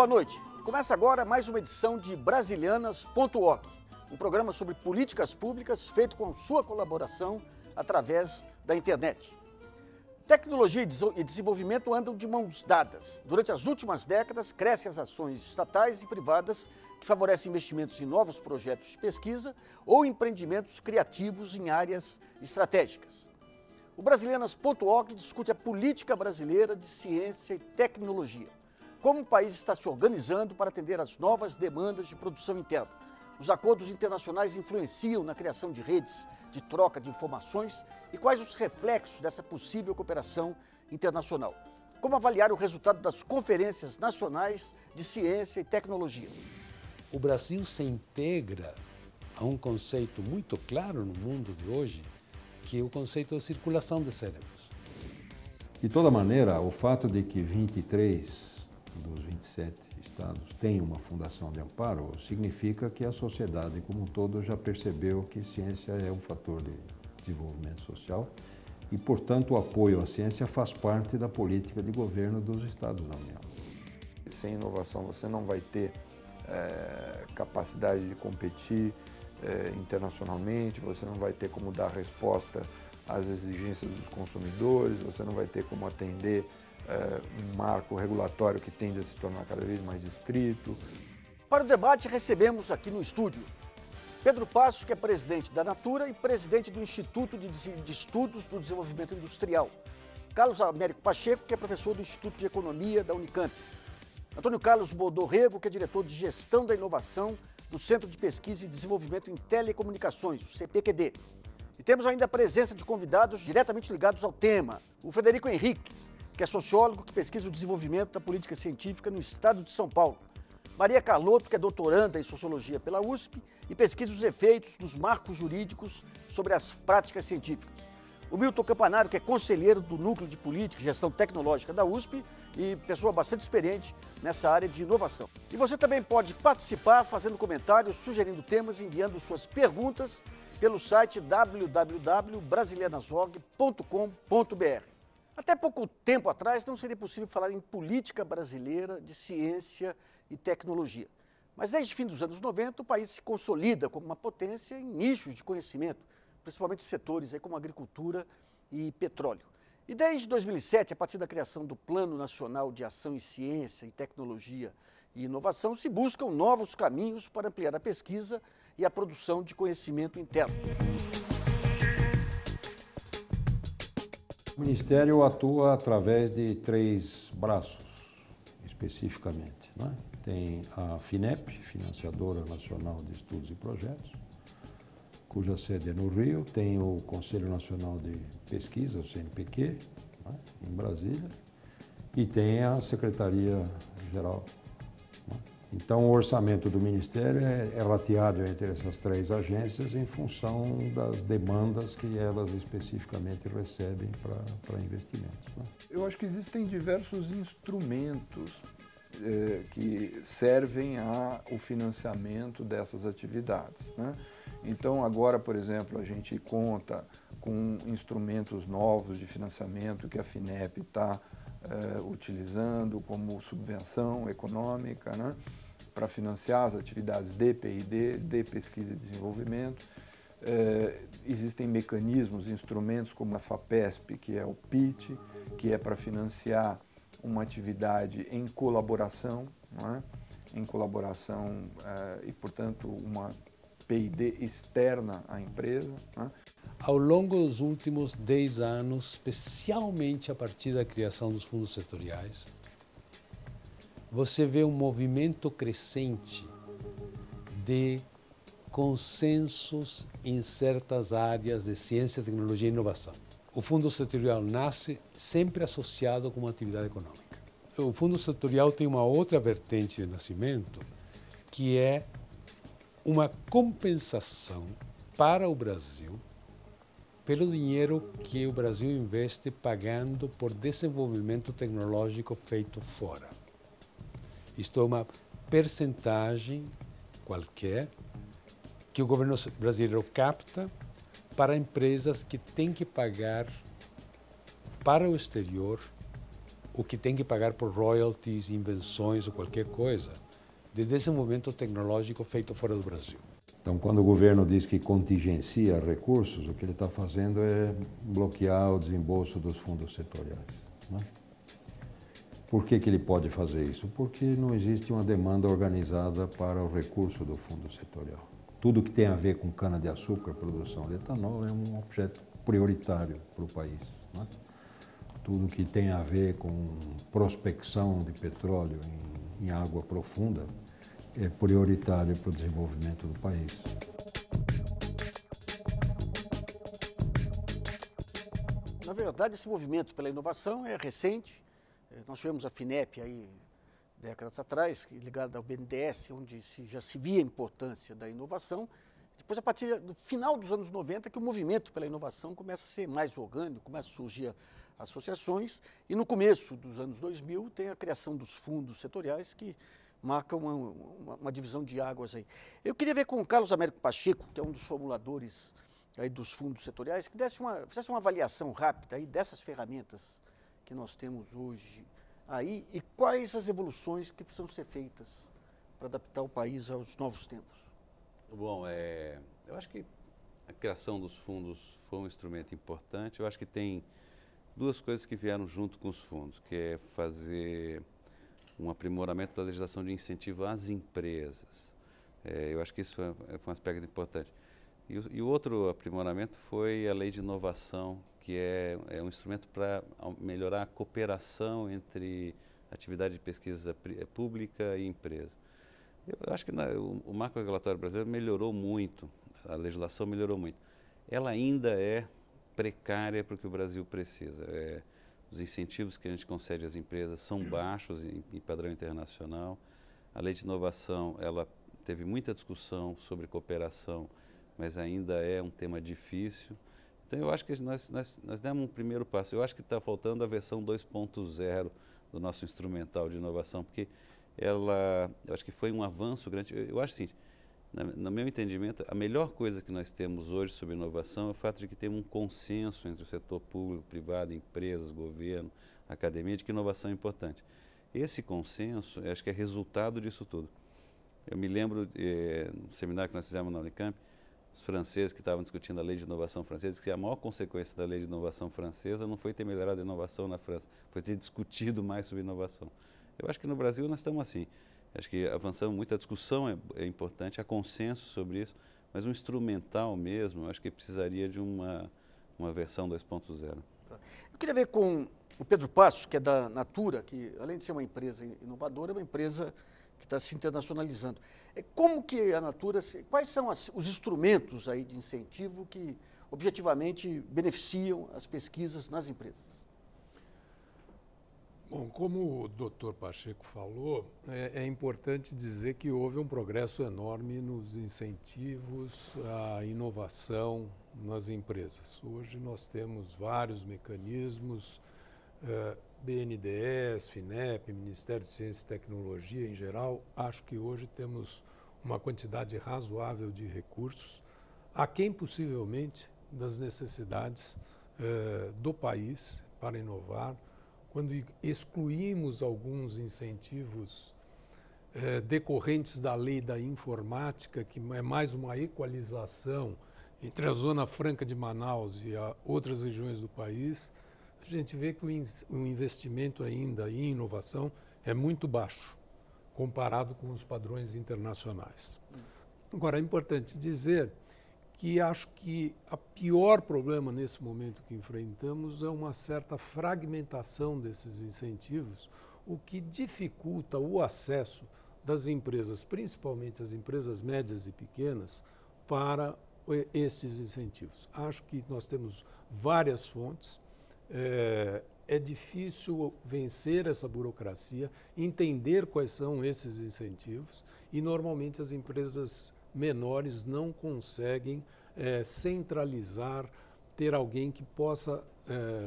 Boa noite. Começa agora mais uma edição de Brasilianas.org, um programa sobre políticas públicas feito com sua colaboração através da internet. Tecnologia e desenvolvimento andam de mãos dadas. Durante as últimas décadas, crescem as ações estatais e privadas que favorecem investimentos em novos projetos de pesquisa ou empreendimentos criativos em áreas estratégicas. O Brasilianas.org discute a política brasileira de ciência e tecnologia. Como o país está se organizando para atender às novas demandas de produção interna. Os acordos internacionais influenciam na criação de redes de troca de informações e quais os reflexos dessa possível cooperação internacional. Como avaliar o resultado das conferências nacionais de ciência e tecnologia. O Brasil se integra a um conceito muito claro no mundo de hoje, que é o conceito de circulação de cérebros. De toda maneira, o fato de que 23 dos 27 estados têm uma fundação de amparo significa que a sociedade como um todo já percebeu que ciência é um fator de desenvolvimento social e, portanto, o apoio à ciência faz parte da política de governo dos estados da União. Sem inovação você não vai ter capacidade de competir internacionalmente, você não vai ter como dar resposta às exigências dos consumidores, você não vai ter como atender um marco regulatório que tende a se tornar cada vez mais estrito. Para o debate, recebemos aqui no estúdio Pedro Passos, que é presidente da Natura e presidente do Instituto de Estudos do Desenvolvimento Industrial. Carlos Américo Pacheco, que é professor do Instituto de Economia da Unicamp. Antônio Carlos Bodorrego, que é diretor de Gestão da Inovação do Centro de Pesquisa e Desenvolvimento em Telecomunicações, o CPQD. E temos ainda a presença de convidados diretamente ligados ao tema. O Frederico Henriques, que é sociólogo que pesquisa o desenvolvimento da política científica no estado de São Paulo. Maria Carlotto, que é doutoranda em Sociologia pela USP e pesquisa os efeitos dos marcos jurídicos sobre as práticas científicas. O Milton Campanário, que é conselheiro do Núcleo de Política e Gestão Tecnológica da USP e pessoa bastante experiente nessa área de inovação. E você também pode participar fazendo comentários, sugerindo temas, enviando suas perguntas pelo site www.brasilianasorg.com.br. Até pouco tempo atrás não seria possível falar em política brasileira de ciência e tecnologia. Mas desde o fim dos anos 90 o país se consolida como uma potência em nichos de conhecimento, principalmente setores como agricultura e petróleo. E desde 2007, a partir da criação do Plano Nacional de Ação em Ciência e Tecnologia e Inovação, se buscam novos caminhos para ampliar a pesquisa e a produção de conhecimento interno. O Ministério atua através de 3 braços, especificamente, não é? Tem a FINEP, Financiadora Nacional de Estudos e Projetos, cuja sede é no Rio, tem o Conselho Nacional de Pesquisa, o CNPq, não é? Em Brasília, e tem a Secretaria-Geral. Então, o orçamento do Ministério é rateado entre essas 3 agências em função das demandas que elas especificamente recebem para investimentos, né? Eu acho que existem diversos instrumentos que servem ao financiamento dessas atividades, né? Então, agora, por exemplo, a gente conta com instrumentos novos de financiamento que a FINEP está utilizando como subvenção econômica, né, para financiar as atividades de P&D, de pesquisa e desenvolvimento. Existem mecanismos, instrumentos como a FAPESP, que é o PIT, que é para financiar uma atividade em colaboração, não é? Em colaboração e, portanto, uma P&D externa à empresa, né? Ao longo dos últimos 10 anos, especialmente a partir da criação dos fundos setoriais, você vê um movimento crescente de consensos em certas áreas de ciência, tecnologia e inovação. O fundo setorial nasce sempre associado com uma atividade econômica. O fundo setorial tem uma outra vertente de nascimento, que é uma compensação para o Brasil pelo dinheiro que o Brasil investe pagando por desenvolvimento tecnológico feito fora. Isto é uma percentagem qualquer que o governo brasileiro capta para empresas que têm que pagar para o exterior o que tem que pagar por royalties, invenções ou qualquer coisa de desenvolvimento tecnológico feito fora do Brasil. Então, quando o governo diz que contingencia recursos, o que ele está fazendo é bloquear o desembolso dos fundos setoriais, né? Por que ele pode fazer isso? Porque não existe uma demanda organizada para o recurso do fundo setorial. Tudo que tem a ver com cana-de-açúcar, produção de etanol, é um objeto prioritário para o país, né? Tudo que tem a ver com prospecção de petróleo em água profunda é prioritário para o desenvolvimento do país. Na verdade, esse movimento pela inovação é recente. Nós tivemos a FINEP aí décadas atrás, ligada ao BNDES, onde já se via a importância da inovação. Depois, a partir do final dos anos 90, que o movimento pela inovação começa a ser mais orgânico, começa a surgir associações, e no começo dos anos 2000 tem a criação dos fundos setoriais que marcam uma divisão de águas aí. Eu queria ver com o Carlos Américo Pacheco, que é um dos formuladores aí dos fundos setoriais, que fizesse uma avaliação rápida aí dessas ferramentas que nós temos hoje aí e quais as evoluções que precisam ser feitas para adaptar o país aos novos tempos. Bom, eu acho que a criação dos fundos foi um instrumento importante. Eu acho que tem duas coisas que vieram junto com os fundos, que é fazer um aprimoramento da legislação de incentivo às empresas. Eu acho que isso foi um aspecto importante. E o outro aprimoramento foi a lei de inovação, que é um instrumento para melhorar a cooperação entre atividade de pesquisa pública e empresa. Eu acho que o marco regulatório brasileiro melhorou muito, a legislação melhorou muito. Ela ainda é precária para o que o Brasil precisa. Os incentivos que a gente concede às empresas são baixos em padrão internacional. A lei de inovação, ela teve muita discussão sobre cooperação, mas ainda é um tema difícil. Então, eu acho que nós demos um primeiro passo. Eu acho que está faltando a versão 2.0 do nosso instrumental de inovação, porque eu acho que foi um avanço grande. Eu acho assim, no meu entendimento, a melhor coisa que nós temos hoje sobre inovação é o fato de que temos um consenso entre o setor público, privado, empresas, governo, academia, de que inovação é importante. Esse consenso, eu acho que é resultado disso tudo. Eu me lembro, no seminário que nós fizemos na Unicamp, os franceses que estavam discutindo a lei de inovação francesa, que a maior consequência da lei de inovação francesa não foi ter melhorado a inovação na França, foi ter discutido mais sobre inovação. Eu acho que no Brasil nós estamos assim. Acho que avançamos muito, a discussão é importante, há consenso sobre isso, mas um instrumental mesmo, eu acho que precisaria de uma versão 2.0. Eu queria ver com o Pedro Passos, que é da Natura, que além de ser uma empresa inovadora, é uma empresa que está se internacionalizando. Como que a Natura, quais são os instrumentos aí de incentivo que objetivamente beneficiam as pesquisas nas empresas? Bom, como o doutor Pacheco falou, é importante dizer que houve um progresso enorme nos incentivos à inovação nas empresas. Hoje nós temos vários mecanismos, BNDES, FINEP, Ministério de Ciência e Tecnologia em geral. Acho que hoje temos uma quantidade razoável de recursos, aquém possivelmente das necessidades do país para inovar. Quando excluímos alguns incentivos decorrentes da lei da informática, que é mais uma equalização entre a Zona Franca de Manaus e outras regiões do país, a gente vê que o investimento ainda em inovação é muito baixo, comparado com os padrões internacionais. Agora, é importante dizer que acho que o pior problema nesse momento que enfrentamos é uma certa fragmentação desses incentivos, o que dificulta o acesso das empresas, principalmente as empresas médias e pequenas, para esses incentivos. Acho que nós temos várias fontes, é difícil vencer essa burocracia, entender quais são esses incentivos e normalmente as empresas menores não conseguem centralizar, ter alguém que possa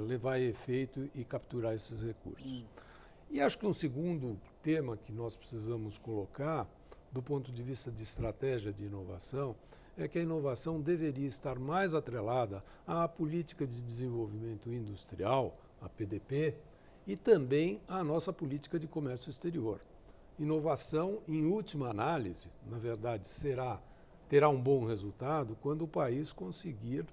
levar a efeito e capturar esses recursos. E acho que um segundo tema que nós precisamos colocar, do ponto de vista de estratégia de inovação, é que a inovação deveria estar mais atrelada à política de desenvolvimento industrial, a PDP, e também a nossa política de comércio exterior. Inovação, em última análise, na verdade, terá um bom resultado quando o país conseguir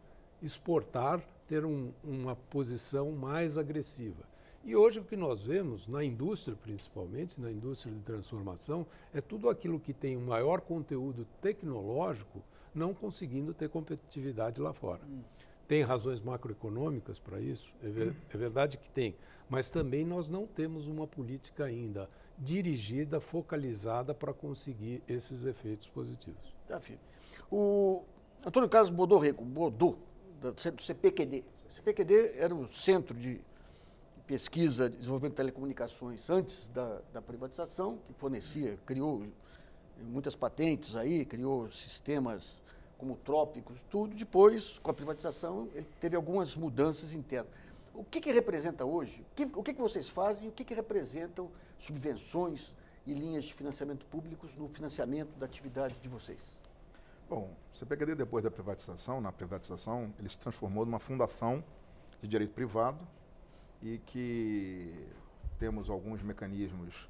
exportar, ter uma posição mais agressiva. E hoje o que nós vemos, na indústria principalmente, na indústria de transformação, é tudo aquilo que tem um maior conteúdo tecnológico não conseguindo ter competitividade lá fora. Tem razões macroeconômicas para isso? É verdade que tem, mas também nós não temos uma política ainda dirigida, focalizada para conseguir esses efeitos positivos. Tá, filho. O Antônio Carlos Bodorrego, do CPQD. O CPQD era o Centro de Pesquisa de Desenvolvimento de Telecomunicações antes da privatização, que fornecia, criou muitas patentes aí, criou sistemas como trópicos, tudo. Depois, com a privatização, ele teve algumas mudanças internas. O que representa hoje? O que vocês fazem e o que representam subvenções e linhas de financiamento públicos no financiamento da atividade de vocês? Bom, o CPQD, depois da privatização, na privatização, ele se transformou numa fundação de direito privado e que temos alguns mecanismos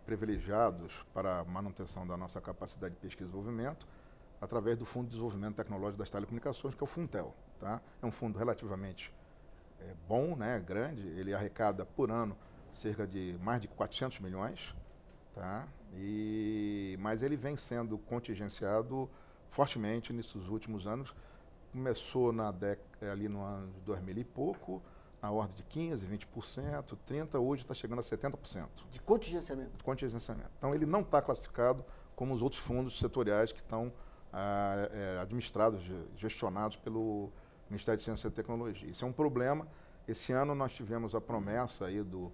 privilegiados para a manutenção da nossa capacidade de pesquisa e desenvolvimento através do Fundo de Desenvolvimento Tecnológico das Telecomunicações, que é o Funtel. Tá? É um fundo relativamente bom, né, grande, ele arrecada por ano cerca de mais de 400 milhões, tá? Mas ele vem sendo contingenciado fortemente nesses últimos anos. Começou ali no ano de 2000 e pouco, na ordem de 15%, 20%, 30%, hoje está chegando a 70%. De contingenciamento? De contingenciamento. Então ele não está classificado como os outros fundos setoriais que estão administrados, gestionados pelo Ministério de Ciência e Tecnologia. Isso é um problema. Esse ano nós tivemos a promessa aí do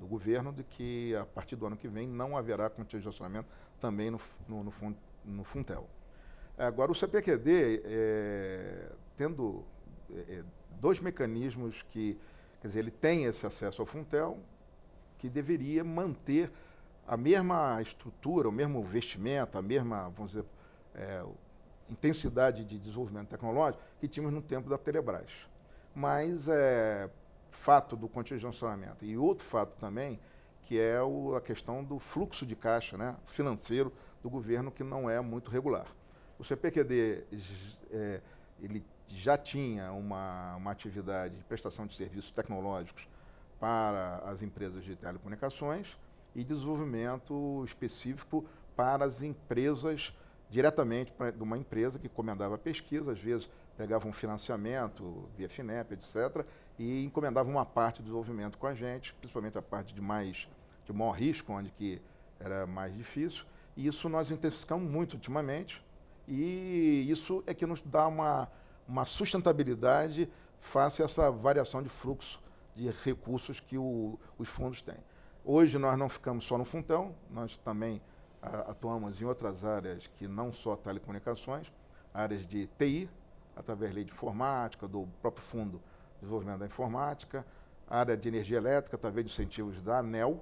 governo de que a partir do ano que vem não haverá contingenciamento também no Funtel. Agora o CPQD, tendo dois mecanismos que, quer dizer, ele tem esse acesso ao Funtel, que deveria manter a mesma estrutura, o mesmo investimento, a mesma, vamos dizer, intensidade de desenvolvimento tecnológico que tínhamos no tempo da Telebrás. Mas fato do contingenciamento e outro fato também, que é a questão do fluxo de caixa, né, financeiro do governo, que não é muito regular. O CPQD ele já tinha uma atividade de prestação de serviços tecnológicos para as empresas de telecomunicações e desenvolvimento específico para as empresas, diretamente de uma empresa que encomendava pesquisa, às vezes pegava um financiamento via FINEP, etc., e encomendava uma parte do desenvolvimento com a gente, principalmente a parte de maior risco, onde que era mais difícil. E isso nós intensificamos muito ultimamente, e isso é que nos dá uma sustentabilidade face a essa variação de fluxo de recursos que os fundos têm. Hoje nós não ficamos só no Funtel, nós também atuamos em outras áreas que não só telecomunicações, áreas de TI, através da lei de informática, do próprio Fundo de Desenvolvimento da Informática, área de energia elétrica, através de incentivos da ANEEL,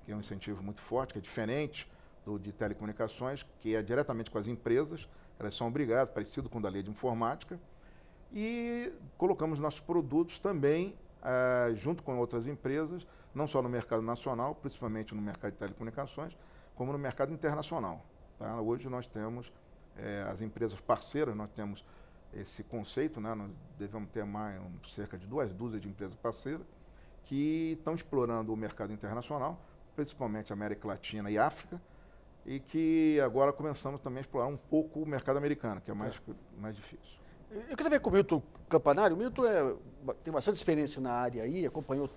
que é um incentivo muito forte, que é diferente do de telecomunicações, que é diretamente com as empresas, elas são obrigadas, parecido com o da lei de informática, e colocamos nossos produtos também junto com outras empresas, não só no mercado nacional, principalmente no mercado de telecomunicações, como no mercado internacional. Tá? Hoje nós temos as empresas parceiras, nós temos esse conceito, né? Nós devemos ter cerca de 2 dúzias de empresas parceiras que estão explorando o mercado internacional, principalmente América Latina e África, e que agora começamos também a explorar um pouco o mercado americano, que é mais difícil. Eu queria ver com o Milton Campanário. O Milton tem bastante experiência na área aí, acompanhou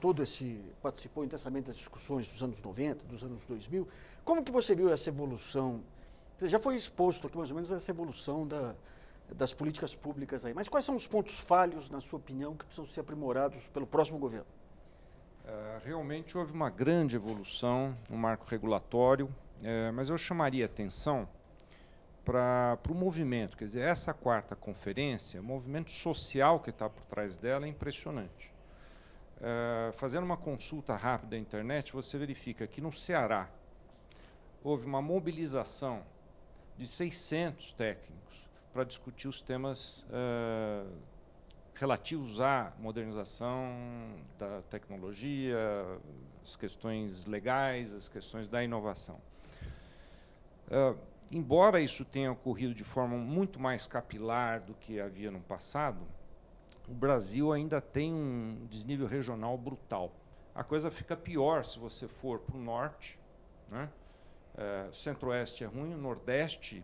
participou intensamente das discussões dos anos 90, dos anos 2000. Como que você viu essa evolução? Já foi exposto aqui mais ou menos essa evolução das políticas públicas aí. Mas quais são os pontos falhos, na sua opinião, que precisam ser aprimorados pelo próximo governo? Realmente houve uma grande evolução no marco regulatório, mas eu chamaria atenção para o movimento. Quer dizer, essa 4ª conferência, o movimento social que está por trás dela é impressionante. Fazendo uma consulta rápida na internet, você verifica que no Ceará houve uma mobilização de 600 técnicos para discutir os temas relativos à modernização da tecnologia, as questões legais, as questões da inovação. Embora isso tenha ocorrido de forma muito mais capilar do que havia no passado, o Brasil ainda tem um desnível regional brutal. A coisa fica pior se você for para o norte, né? O centro-oeste é ruim, o nordeste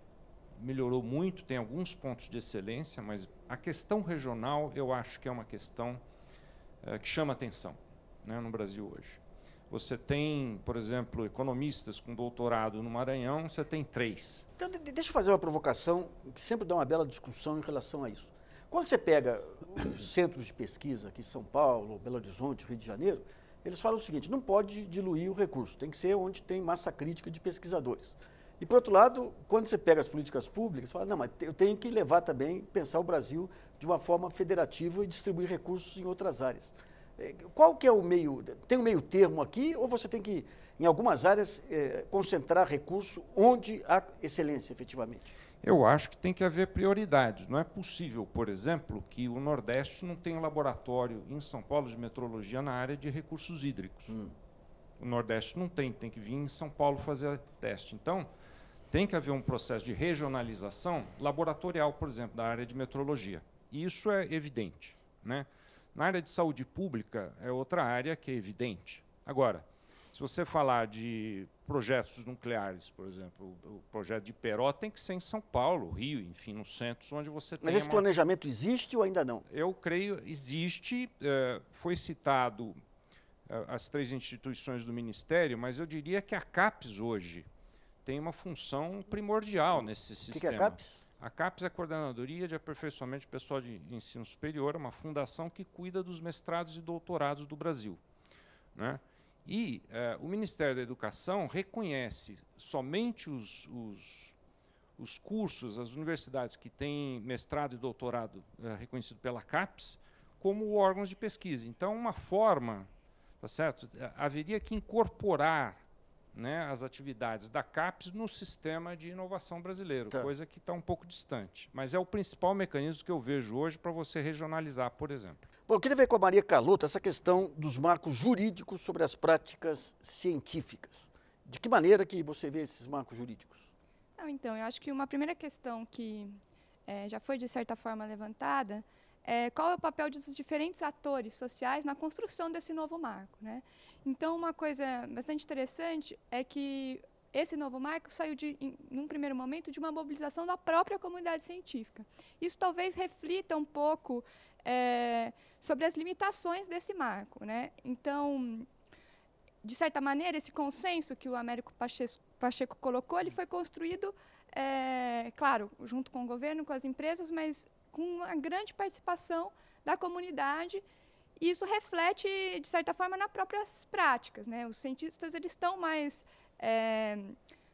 melhorou muito, tem alguns pontos de excelência, mas a questão regional eu acho que é uma questão que chama atenção, né, no Brasil hoje. Você tem, por exemplo, economistas com doutorado no Maranhão, você tem 3. Então, deixa eu fazer uma provocação, que sempre dá uma bela discussão em relação a isso. Quando você pega os centros de pesquisa aqui em São Paulo, Belo Horizonte, Rio de Janeiro, eles falam o seguinte: não pode diluir o recurso, tem que ser onde tem massa crítica de pesquisadores. E, por outro lado, quando você pega as políticas públicas, você fala, não, mas eu tenho que levar também, pensar o Brasil de uma forma federativa e distribuir recursos em outras áreas. Qual que é o meio? Tem um meio termo aqui ou você tem que, em algumas áreas, concentrar recurso onde há excelência, efetivamente? Eu acho que tem que haver prioridades. Não é possível, por exemplo, que o Nordeste não tenha um laboratório em São Paulo de metrologia na área de recursos hídricos. O Nordeste não tem que vir em São Paulo fazer teste. Então, tem que haver um processo de regionalização laboratorial, por exemplo, da área de metrologia. E isso é evidente, né? Na área de saúde pública é outra área que é evidente. Agora, se você falar de projetos nucleares, por exemplo, o projeto de Peró tem que ser em São Paulo, Rio, enfim, nos centros onde você tem... Mas esse planejamento existe ou ainda não? Eu creio, existe, foi citado as 3 instituições do Ministério, mas eu diria que a CAPES hoje tem uma função primordial nesse sistema. O que é a CAPES? A CAPES é a Coordenadoria de Aperfeiçoamento de Pessoal de Ensino Superior, é uma fundação que cuida dos mestrados e doutorados do Brasil, né? E o Ministério da Educação reconhece somente os cursos, as universidades que têm mestrado e doutorado reconhecido pela CAPES como órgãos de pesquisa. Então, uma forma, tá certo? Haveria que incorporar, né, as atividades da CAPES no sistema de inovação brasileiro, coisa que está um pouco distante. Mas é o principal mecanismo que eu vejo hoje para você regionalizar, por exemplo. Bom, eu queria ver com a Maria Carlota essa questão dos marcos jurídicos sobre as práticas científicas. De que maneira que você vê esses marcos jurídicos? Então, eu acho que uma primeira questão que já foi, de certa forma, levantada é qual é o papel dos diferentes atores sociais na construção desse novo marco, né? Então, uma coisa bastante interessante é que esse novo marco saiu, num primeiro momento, de uma mobilização da própria comunidade científica. Isso talvez reflita um pouco sobre as limitações desse marco, né? Então, de certa maneira, esse consenso que o Américo Pacheco colocou, ele foi construído, claro, junto com o governo, com as empresas, mas com uma grande participação da comunidade. E isso reflete, de certa forma, nas próprias práticas, né? Os cientistas eles estão mais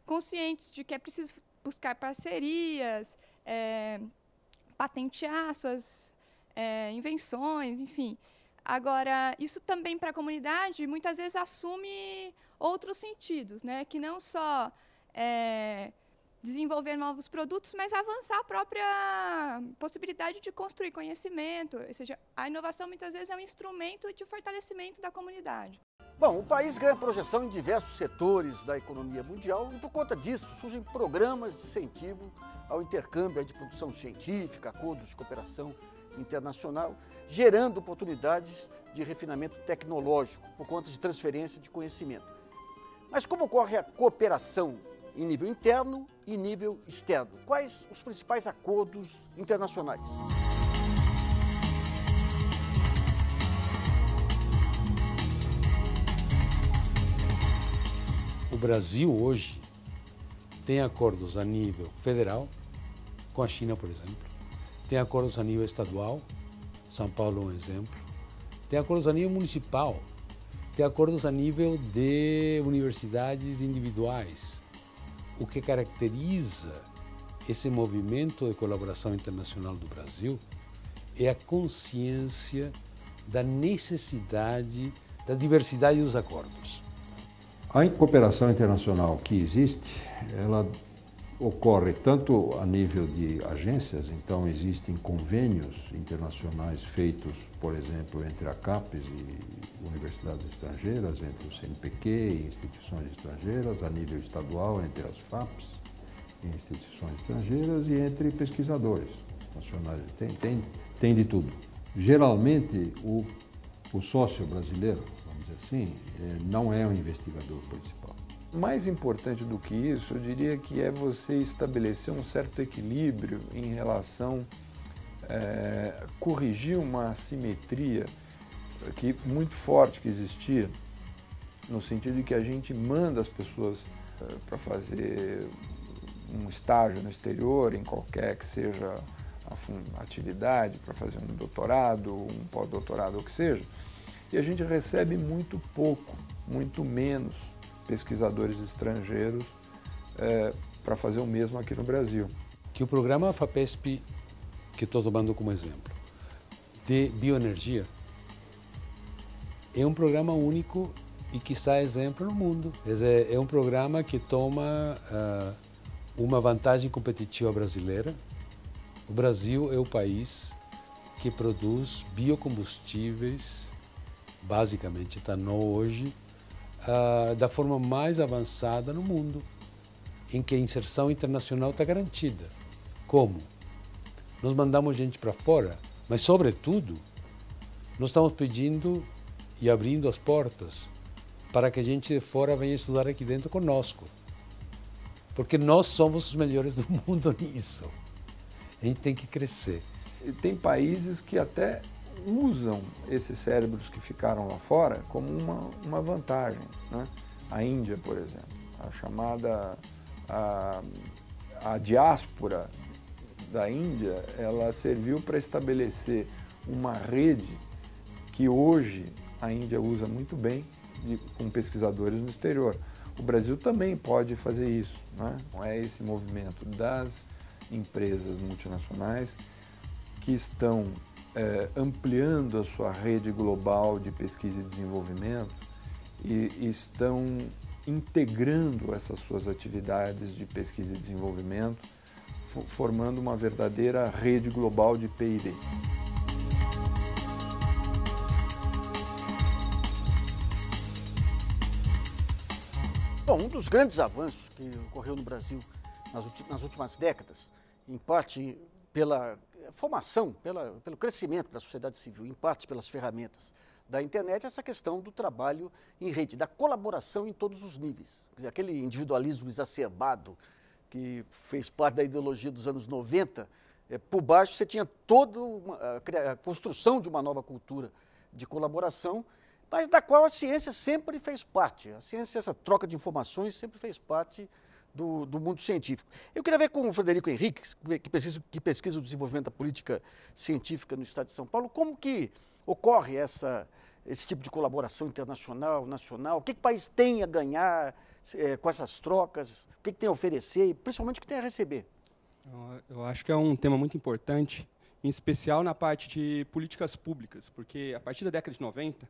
conscientes de que é preciso buscar parcerias, patentear suas invenções, enfim. Agora, isso também para a comunidade muitas vezes assume outros sentidos, né? Que não só desenvolver novos produtos, mas avançar a própria possibilidade de construir conhecimento. Ou seja, a inovação muitas vezes é um instrumento de fortalecimento da comunidade. Bom, o país ganha projeção em diversos setores da economia mundial e, por conta disso, surgem programas de incentivo ao intercâmbio de produção científica, acordos de cooperação internacional, gerando oportunidades de refinamento tecnológico por conta de transferência de conhecimento. Mas como ocorre a cooperação em nível interno e nível externo? Quais os principais acordos internacionais? O Brasil hoje tem acordos a nível federal, com a China, por exemplo. Tem acordos a nível estadual, São Paulo é um exemplo. Tem acordos a nível municipal. Tem acordos a nível de universidades individuais. O que caracteriza esse movimento de colaboração internacional do Brasil é a consciência da necessidade, da diversidade dos acordos. A cooperação internacional que existe, ela ocorre tanto a nível de agências, então existem convênios internacionais feitos, por exemplo, entre a CAPES e universidades estrangeiras, entre o CNPq e instituições estrangeiras, a nível estadual, entre as FAPs e instituições estrangeiras, e entre pesquisadores nacionais. Tem de tudo. Geralmente, o sócio brasileiro, vamos dizer assim, não é o investigador principal. Mais importante do que isso, eu diria que é você estabelecer um certo equilíbrio em relação a corrigir uma assimetria muito forte que existia, no sentido de que a gente manda as pessoas para fazer um estágio no exterior, em qualquer que seja a atividade, para fazer um doutorado, um pós-doutorado, ou o que seja, e a gente recebe muito pouco, muito menos pesquisadores estrangeiros para fazer o mesmo aqui no Brasil. Que o programa FAPESP, que estou tomando como exemplo, de bioenergia, é um programa único e quiçá exemplo no mundo. É um programa que toma uma vantagem competitiva brasileira. O Brasil é o país que produz biocombustíveis, basicamente etanol hoje, da forma mais avançada no mundo, em que a inserção internacional está garantida. Como? Nós mandamos gente para fora, mas, sobretudo, nós estamos pedindo e abrindo as portas para que a gente de fora venha estudar aqui dentro conosco. Porque nós somos os melhores do mundo nisso. A gente tem que crescer. E tem países que até usam esses cérebros que ficaram lá fora como uma vantagem, né? A Índia, por exemplo, a chamada a diáspora da Índia, ela serviu para estabelecer uma rede que hoje a Índia usa muito bem com pesquisadores no exterior. O Brasil também pode fazer isso, né? É esse movimento das empresas multinacionais que estão ampliando a sua rede global de pesquisa e desenvolvimento e estão integrando essas suas atividades de pesquisa e desenvolvimento, formando uma verdadeira rede global de P&D. Bom, um dos grandes avanços que ocorreu no Brasil nas últimas décadas, em parte pela formação, pelo crescimento da sociedade civil, em parte pelas ferramentas da internet, essa questão do trabalho em rede, da colaboração em todos os níveis. Aquele individualismo exacerbado que fez parte da ideologia dos anos 90, por baixo você tinha toda a construção de uma nova cultura de colaboração, mas da qual a ciência sempre fez parte. A ciência, essa troca de informações, sempre fez parte do mundo científico. Eu queria ver com o Frederico Henrique, que pesquisa o desenvolvimento da política científica no estado de São Paulo, como que ocorre esse tipo de colaboração internacional, nacional, o que o país tem a ganhar com essas trocas, o que tem a oferecer e principalmente o que tem a receber? Eu acho que é um tema muito importante, em especial na parte de políticas públicas, porque a partir da década de 90,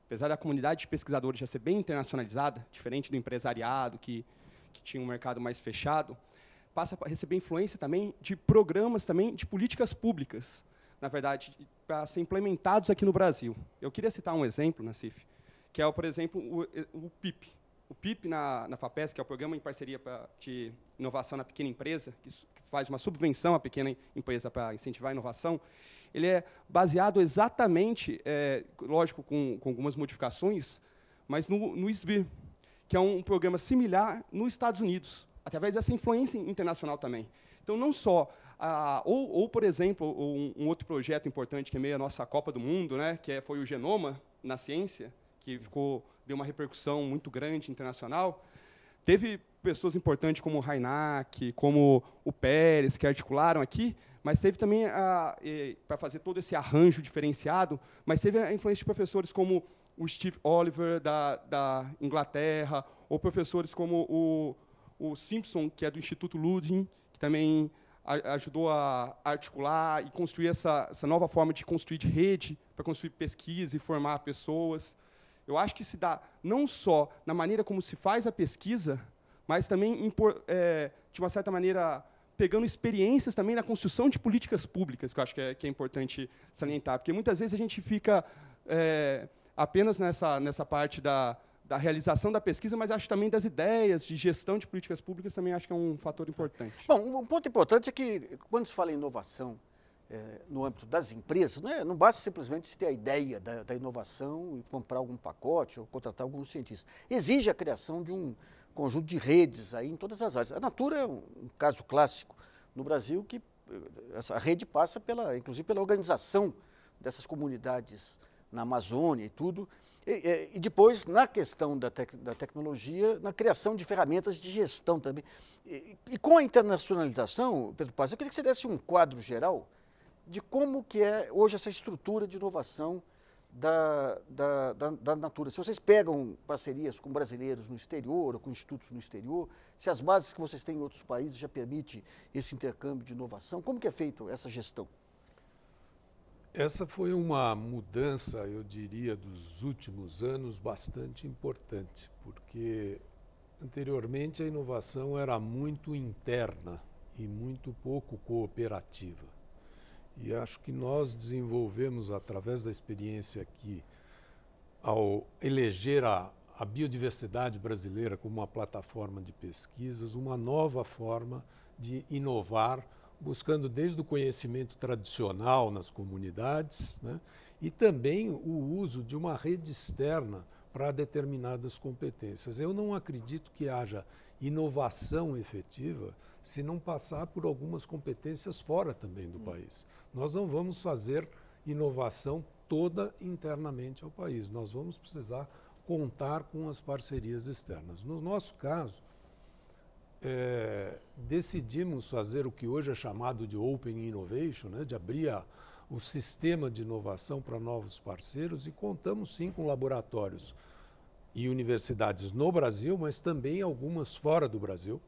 apesar da comunidade de pesquisadores já ser bem internacionalizada, diferente do empresariado, que tinha um mercado mais fechado, passa a receber influência também de programas também de políticas públicas, na verdade, para ser implementados aqui no Brasil. Eu queria citar um exemplo, Nassif, que é, por exemplo, o PIP. O PIP na FAPESP, que é o Programa em Parceria de Inovação na Pequena Empresa, que faz uma subvenção à pequena empresa para incentivar a inovação, ele é baseado exatamente, lógico, com algumas modificações, mas no SBIR, que é um programa similar nos Estados Unidos, através dessa influência internacional também. Então, não só, por exemplo, um outro projeto importante, que é meio a nossa Copa do Mundo, né, foi o Genoma na ciência, que deu uma repercussão muito grande internacional. Teve pessoas importantes como o Reinach, como o Pérez, que articularam aqui, mas teve também, para fazer todo esse arranjo diferenciado, mas teve a influência de professores como o Steve Oliver, da Inglaterra, ou professores como o Simpson, que é do Instituto Ludwig, que também ajudou a articular e construir essa nova forma de construir de rede, para construir pesquisa e formar pessoas. Eu acho que se dá não só na maneira como se faz a pesquisa, mas também, de uma certa maneira, pegando experiências também na construção de políticas públicas, que eu acho que é importante salientar, porque muitas vezes a gente fica apenas nessa parte da realização da pesquisa, mas acho também das ideias de gestão de políticas públicas também acho que é um fator importante. Bom, um ponto importante é que, quando se fala em inovação no âmbito das empresas, não basta simplesmente se ter a ideia da inovação e comprar algum pacote ou contratar alguns cientistas. Exige a criação de um conjunto de redes aí em todas as áreas. A Natura é um caso clássico no Brasil, que essa rede passa, inclusive, pela organização dessas comunidades na Amazônia e tudo. E depois, na questão da tecnologia, na criação de ferramentas de gestão também. E com a internacionalização, Pedro Paz, eu queria que você desse um quadro geral de como que é hoje essa estrutura de inovação da Natura. Se vocês pegam parcerias com brasileiros no exterior ou com institutos no exterior, se as bases que vocês têm em outros países já permitem esse intercâmbio de inovação, como que é feita essa gestão? Essa foi uma mudança, eu diria, dos últimos anos bastante importante, porque anteriormente a inovação era muito interna e muito pouco cooperativa. E acho que nós desenvolvemos, através da experiência aqui, ao eleger a biodiversidade brasileira como uma plataforma de pesquisas, uma nova forma de inovar, buscando desde o conhecimento tradicional nas comunidades, né, e também o uso de uma rede externa para determinadas competências. Eu não acredito que haja inovação efetiva se não passar por algumas competências fora também do país. Nós não vamos fazer inovação toda internamente ao país. Nós vamos precisar contar com as parcerias externas. No nosso caso, decidimos fazer o que hoje é chamado de Open Innovation, né, de abrir o sistema de inovação para novos parceiros, e contamos sim com laboratórios e universidades no Brasil, mas também algumas fora do Brasil.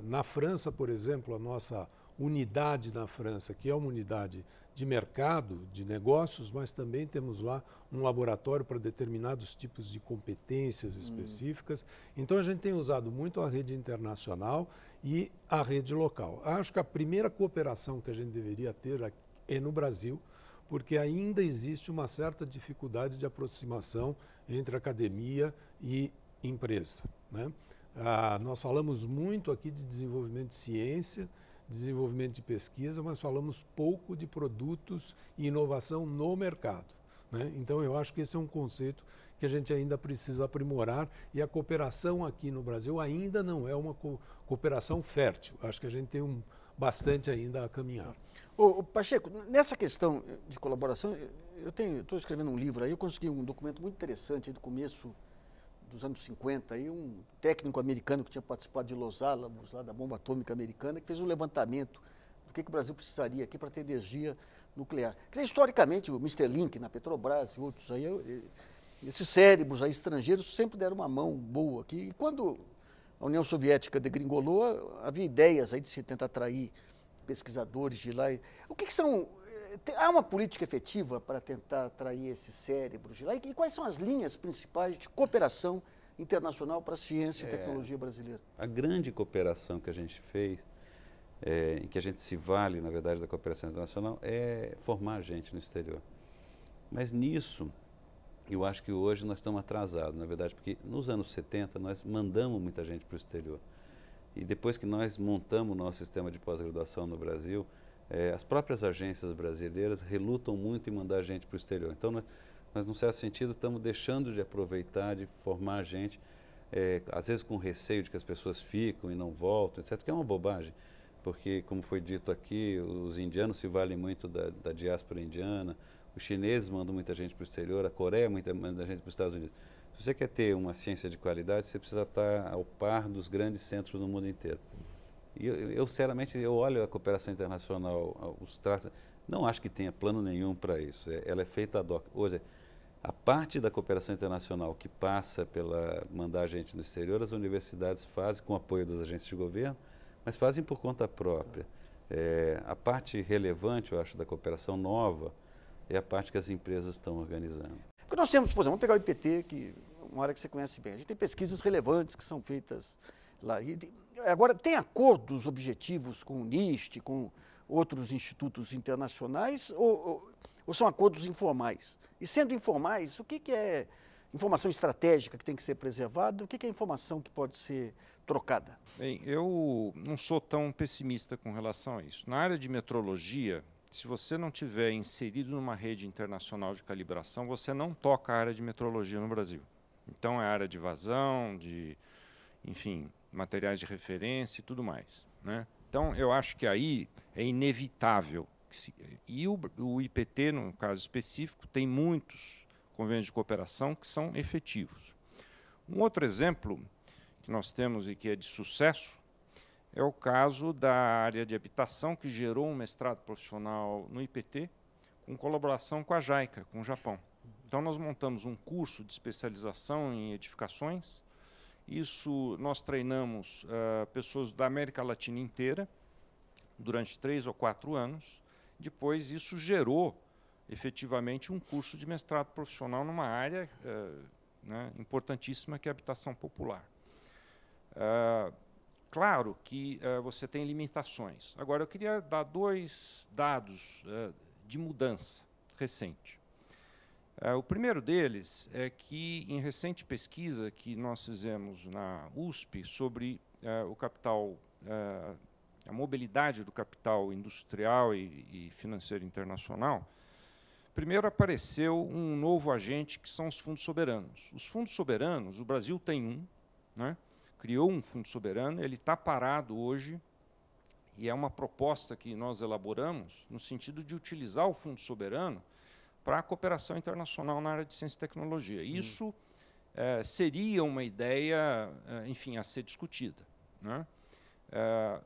Na França, por exemplo, a nossa unidade na França, que é uma unidade de mercado, de negócios, mas também temos lá um laboratório para determinados tipos de competências específicas. Então, a gente tem usado muito a rede internacional e a rede local. Acho que a primeira cooperação que a gente deveria ter é no Brasil, porque ainda existe uma certa dificuldade de aproximação entre academia e empresa, né? Nós falamos muito aqui de desenvolvimento de ciência, desenvolvimento de pesquisa, mas falamos pouco de produtos e inovação no mercado, né? Então, eu acho que esse é um conceito que a gente ainda precisa aprimorar, e a cooperação aqui no Brasil ainda não é uma cooperação fértil. Acho que a gente tem bastante ainda a caminhar. Pacheco, nessa questão de colaboração, eu estou escrevendo um livro aí, eu consegui um documento muito interessante aí do começo dos anos 50, aí um técnico americano que tinha participado de Los Alamos, lá da bomba atômica americana, que fez um levantamento do que o Brasil precisaria aqui para ter energia nuclear. Quer dizer, historicamente, o Mr. Link na Petrobras e outros aí, esses cérebros aí estrangeiros sempre deram uma mão boa aqui. E quando a União Soviética degringolou, havia ideias aí de se tentar atrair pesquisadores de lá. O que são... Há uma política efetiva para tentar atrair esses cérebros de lá? E quais são as linhas principais de cooperação internacional para a ciência e tecnologia brasileira? A grande cooperação que a gente fez, em que a gente se vale, na verdade, da cooperação internacional, é formar gente no exterior. Mas nisso, eu acho que hoje nós estamos atrasados, na verdade, porque nos anos 70 nós mandamos muita gente para o exterior. E depois que nós montamos o nosso sistema de pós-graduação no Brasil, as próprias agências brasileiras relutam muito em mandar gente para o exterior. Então, nós, num certo sentido, estamos deixando de aproveitar, de formar gente, às vezes com receio de que as pessoas ficam e não voltam, etc., que é uma bobagem, porque, como foi dito aqui, os indianos se valem muito da diáspora indiana, os chineses mandam muita gente para o exterior, a Coreia manda gente para os Estados Unidos. Se você quer ter uma ciência de qualidade, você precisa estar ao par dos grandes centros no mundo inteiro. E eu sinceramente, eu olho a cooperação internacional, os traços, não acho que tenha plano nenhum para isso. Ela é feita ad hoc. Hoje, a parte da cooperação internacional que passa pela mandar gente no exterior, as universidades fazem com o apoio das agências de governo, mas fazem por conta própria. A parte relevante, eu acho, da cooperação nova é a parte que as empresas estão organizando. Porque nós temos, por exemplo, vamos pegar o IPT, que uma área que você conhece bem. A gente tem pesquisas relevantes que são feitas lá. Agora, tem acordos objetivos com o NIST, com outros institutos internacionais, ou são acordos informais? E sendo informais, o que é informação estratégica que tem que ser preservada? O que é informação que pode ser trocada? Bem, eu não sou tão pessimista com relação a isso. Na área de metrologia, se você não tiver inserido numa rede internacional de calibração, você não toca a área de metrologia no Brasil. Então, é a área de vazão, enfim, materiais de referência e tudo mais, né? Então, eu acho que aí é inevitável. E o IPT, no caso específico, tem muitos convênios de cooperação que são efetivos. Um outro exemplo que nós temos e que é de sucesso é o caso da área de habitação, que gerou um mestrado profissional no IPT, com colaboração com a JICA, com o Japão. Então, nós montamos um curso de especialização em edificações. Isso, nós treinamos pessoas da América Latina inteira, durante 3 ou 4 anos. Depois, isso gerou, efetivamente, um curso de mestrado profissional numa área né, importantíssima, que é a habitação popular. Claro que você tem limitações. Agora, eu queria dar 2 dados de mudança recente. O primeiro deles é que, em recente pesquisa que nós fizemos na USP sobre o capital, a mobilidade do capital industrial e financeiro internacional, primeiro apareceu um novo agente, que são os fundos soberanos. Os fundos soberanos, o Brasil tem um, né? Criou um fundo soberano, ele está parado hoje, e é uma proposta que nós elaboramos no sentido de utilizar o fundo soberano para a cooperação internacional na área de ciência e tecnologia. Isso seria uma ideia, enfim, a ser discutida, né?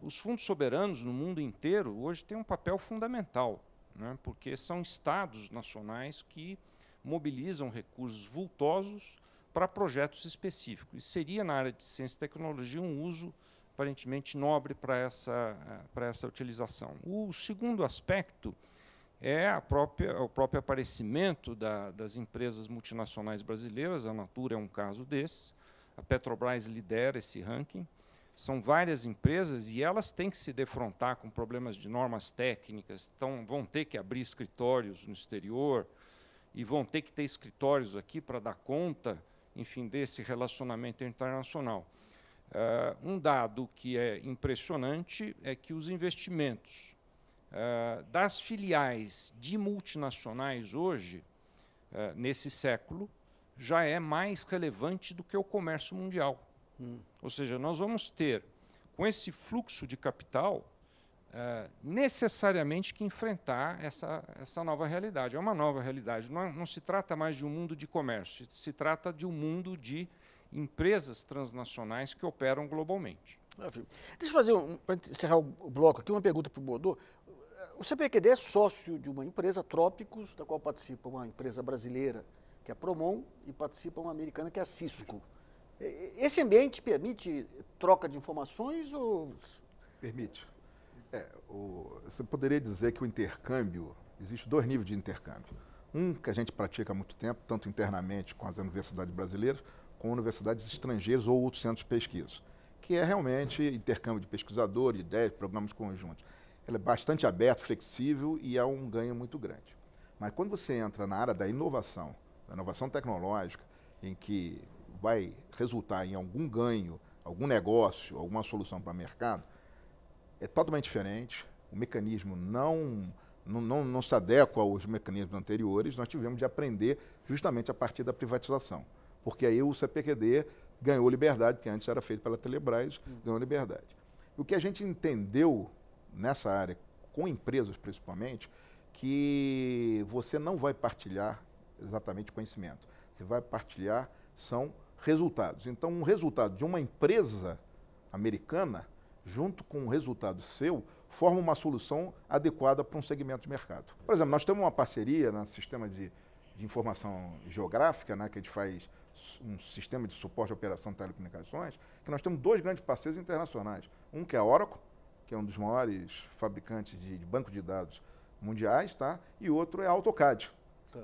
Os fundos soberanos no mundo inteiro hoje têm um papel fundamental, né? Porque são estados nacionais que mobilizam recursos vultosos para projetos específicos. E seria, na área de ciência e tecnologia, um uso aparentemente nobre para essa utilização. O segundo aspecto é o próprio aparecimento das empresas multinacionais brasileiras. A Natura é um caso desses. A Petrobras lidera esse ranking. São várias empresas e elas têm que se defrontar com problemas de normas técnicas, então vão ter que abrir escritórios no exterior e vão ter que ter escritórios aqui para dar conta, enfim, desse relacionamento internacional. Um dado que é impressionante é que os investimentos das filiais de multinacionais hoje, nesse século, já é mais relevante do que o comércio mundial. Ou seja, nós vamos ter, com esse fluxo de capital, necessariamente que enfrentar essa nova realidade. É uma nova realidade. Não se trata mais de um mundo de comércio, se trata de um mundo de empresas transnacionais que operam globalmente. Deixa eu fazer, para encerrar o bloco aqui, uma pergunta para o Baudot. O CPQD é sócio de uma empresa, Trópicos, da qual participa uma empresa brasileira, que é a Promon, e participa uma americana, que é a Cisco. Esse ambiente permite troca de informações ou... Permite. Você poderia dizer que o intercâmbio, existe 2 níveis de intercâmbio. Um que a gente pratica há muito tempo, tanto internamente com as universidades brasileiras, com universidades estrangeiras ou outros centros de pesquisa, que é realmente intercâmbio de pesquisadores, ideias, programas conjuntos. Ele é bastante aberto, flexível e há um ganho muito grande. Mas quando você entra na área da inovação tecnológica, em que vai resultar em algum ganho, algum negócio, alguma solução para o mercado, é totalmente diferente. O mecanismo não se adequa aos mecanismos anteriores. Nós tivemos de aprender justamente a partir da privatização, porque aí o CPQD ganhou liberdade, que antes era feito pela Telebrás, ganhou liberdade. O que a gente entendeu nessa área, com empresas principalmente, que você não vai partilhar exatamente conhecimento, você vai partilhar são resultados. Então, um resultado de uma empresa americana, junto com um resultado seu, forma uma solução adequada para um segmento de mercado. Por exemplo, nós temos uma parceria no sistema de informação geográfica, né, que a gente faz um sistema de suporte à operação de telecomunicações, que nós temos 2 grandes parceiros internacionais. Um que é a Oracle, que é um dos maiores fabricantes de banco de dados mundiais, tá? E outro é a AutoCAD,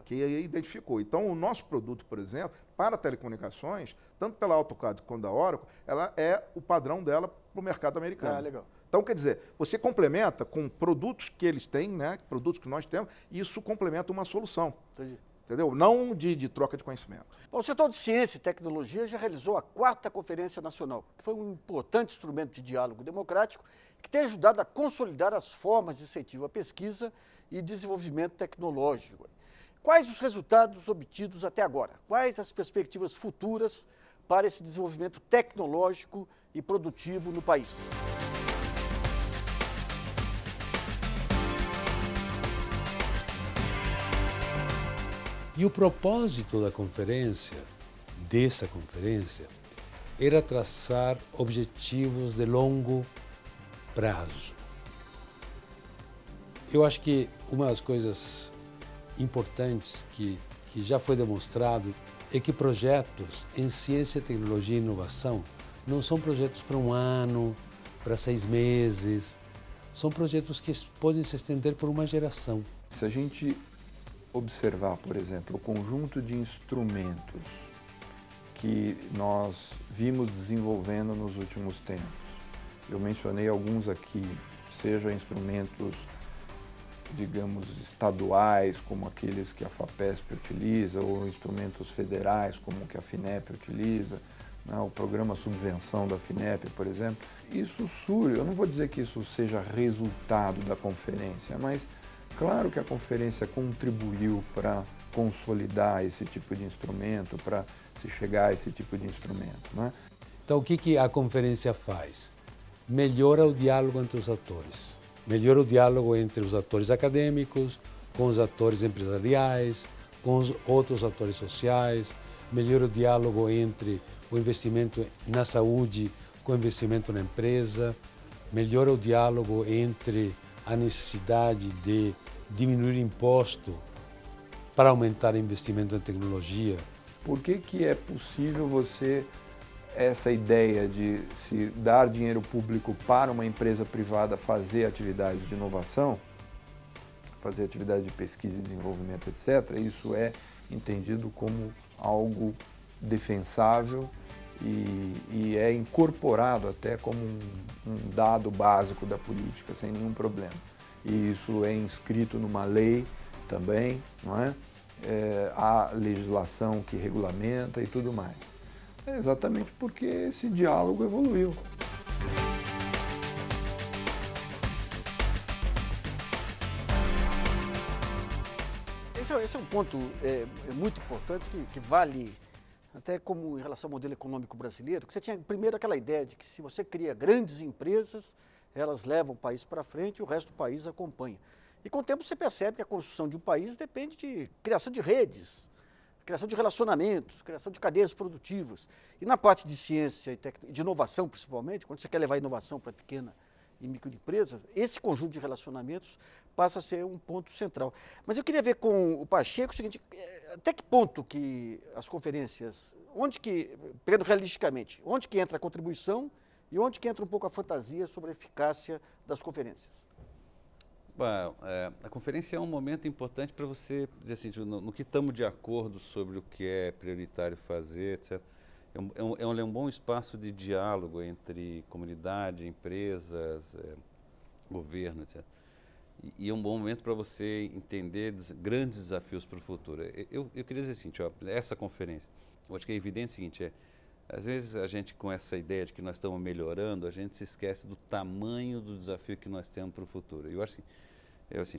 que identificou. Então, o nosso produto, por exemplo, para telecomunicações, tanto pela AutoCAD quanto da Oracle, ela é o padrão dela para o mercado americano. Legal. Então, quer dizer, você complementa com produtos que eles têm, né, produtos que nós temos, e isso complementa uma solução. Entendi. Entendeu? Não de troca de conhecimento. Bom, o setor de ciência e tecnologia já realizou a 4ª Conferência Nacional, que foi um importante instrumento de diálogo democrático que tem ajudado a consolidar as formas de incentivo à pesquisa e desenvolvimento tecnológico. Quais os resultados obtidos até agora? Quais as perspectivas futuras para esse desenvolvimento tecnológico e produtivo no país? E o propósito dessa conferência, era traçar objetivos de longo prazo. Eu acho que uma das coisas importantes que já foi demonstrado é que projetos em ciência, tecnologia e inovação não são projetos para um ano, para 6 meses, são projetos que podem se estender por uma geração. Se a gente observar, por exemplo, o conjunto de instrumentos que nós vimos desenvolvendo nos últimos tempos, eu mencionei alguns aqui, seja instrumentos, digamos, estaduais, como aqueles que a FAPESP utiliza, ou instrumentos federais, como o que a FINEP utiliza, né, o programa Subvenção da FINEP, por exemplo. Isso surge, eu não vou dizer que isso seja resultado da conferência, mas claro que a conferência contribuiu para consolidar esse tipo de instrumento, para se chegar a esse tipo de instrumento, né? Então, o que a conferência faz? Melhora o diálogo entre os atores. Melhora o diálogo entre os atores acadêmicos, com os atores empresariais, com os outros atores sociais, melhora o diálogo entre o investimento na saúde com o investimento na empresa, melhora o diálogo entre a necessidade de diminuir imposto para aumentar o investimento em tecnologia. Por que é possível essa ideia de se dar dinheiro público para uma empresa privada fazer atividades de inovação, fazer atividade de pesquisa e desenvolvimento, etc., isso é entendido como algo defensável e é incorporado até como um dado básico da política, sem nenhum problema. E isso é inscrito numa lei também, não é? Há legislação que regulamenta e tudo mais. É exatamente porque esse diálogo evoluiu. Esse é um ponto muito importante que vale até como em relação ao modelo econômico brasileiro, que você tinha primeiro aquela ideia de que se você cria grandes empresas, elas levam o país para frente e o resto do país acompanha. E com o tempo você percebe que a construção de um país depende de criação de redes, criação de relacionamentos, criação de cadeias produtivas. E na parte de ciência e de inovação, principalmente, quando você quer levar inovação para pequena e microempresas, esse conjunto de relacionamentos passa a ser um ponto central. Mas eu queria ver com o Pacheco o seguinte, até que ponto que as conferências, pegando realisticamente, onde que entra a contribuição e onde que entra um pouco a fantasia sobre a eficácia das conferências? Bom, a conferência é um momento importante para você dizer assim, no que estamos de acordo sobre o que é prioritário fazer, etc. É um bom espaço de diálogo entre comunidade, empresas, governo, etc. E é um bom momento para você entender grandes desafios para o futuro. Eu queria dizer o seguinte, essa conferência, eu acho que é evidente o seguinte, às vezes a gente com essa ideia de que nós estamos melhorando, a gente se esquece do tamanho do desafio que nós temos para o futuro. Eu acho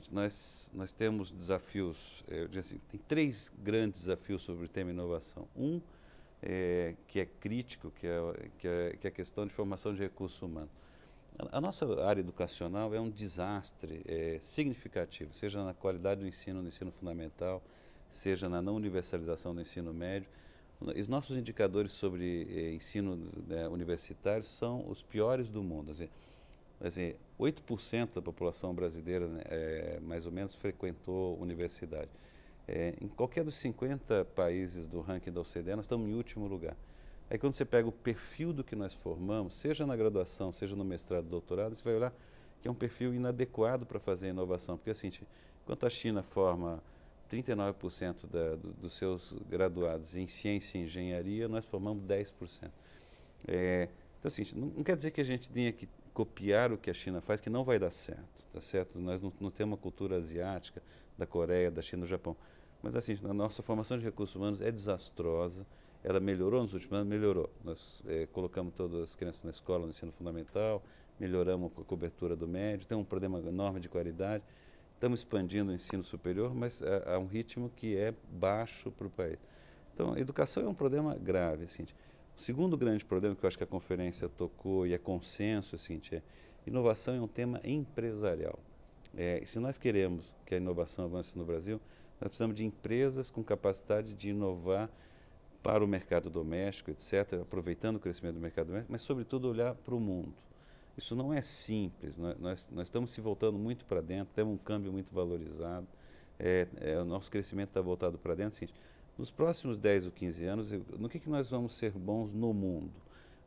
que nós temos desafios, eu digo assim, tem 3 grandes desafios sobre o tema inovação. Que é crítico, que é a questão de formação de recursos humanos. A nossa área educacional é um desastre significativo, seja na qualidade do ensino no ensino fundamental, seja na não universalização do ensino médio. Os nossos indicadores sobre ensino universitário são os piores do mundo. Assim, 8% da população brasileira, mais ou menos, frequentou universidade. Em qualquer dos 50 países do ranking da OCDE, nós estamos em último lugar. Aí quando você pega o perfil do que nós formamos, seja na graduação, seja no mestrado, doutorado, você vai olhar que é um perfil inadequado para fazer inovação. Porque assim, enquanto a China forma 39% dos seus graduados em ciência e engenharia, nós formamos 10%. Então, assim, não quer dizer que a gente tenha que copiar o que a China faz, que não vai dar certo, tá certo? Nós não temos uma cultura asiática, da Coreia, da China, do Japão. Mas, assim, a nossa formação de recursos humanos é desastrosa. Ela melhorou nos últimos anos? Melhorou. Nós colocamos todas as crianças na escola, no ensino fundamental, melhoramos a cobertura do médio, tem um problema enorme de qualidade. Estamos expandindo o ensino superior, mas a um ritmo que é baixo para o país. Então, a educação é um problema grave. Assim. O segundo grande problema que eu acho que a conferência tocou e é consenso, assim, é inovação é um tema empresarial. Se nós queremos que a inovação avance no Brasil, nós precisamos de empresas com capacidade de inovar para o mercado doméstico, etc., aproveitando o crescimento do mercado doméstico, mas, sobretudo, olhar para o mundo. Isso não é simples, nós estamos se voltando muito para dentro, temos um câmbio muito valorizado, o nosso crescimento está voltado para dentro. Assim, nos próximos 10 ou 15 anos, no que nós vamos ser bons no mundo?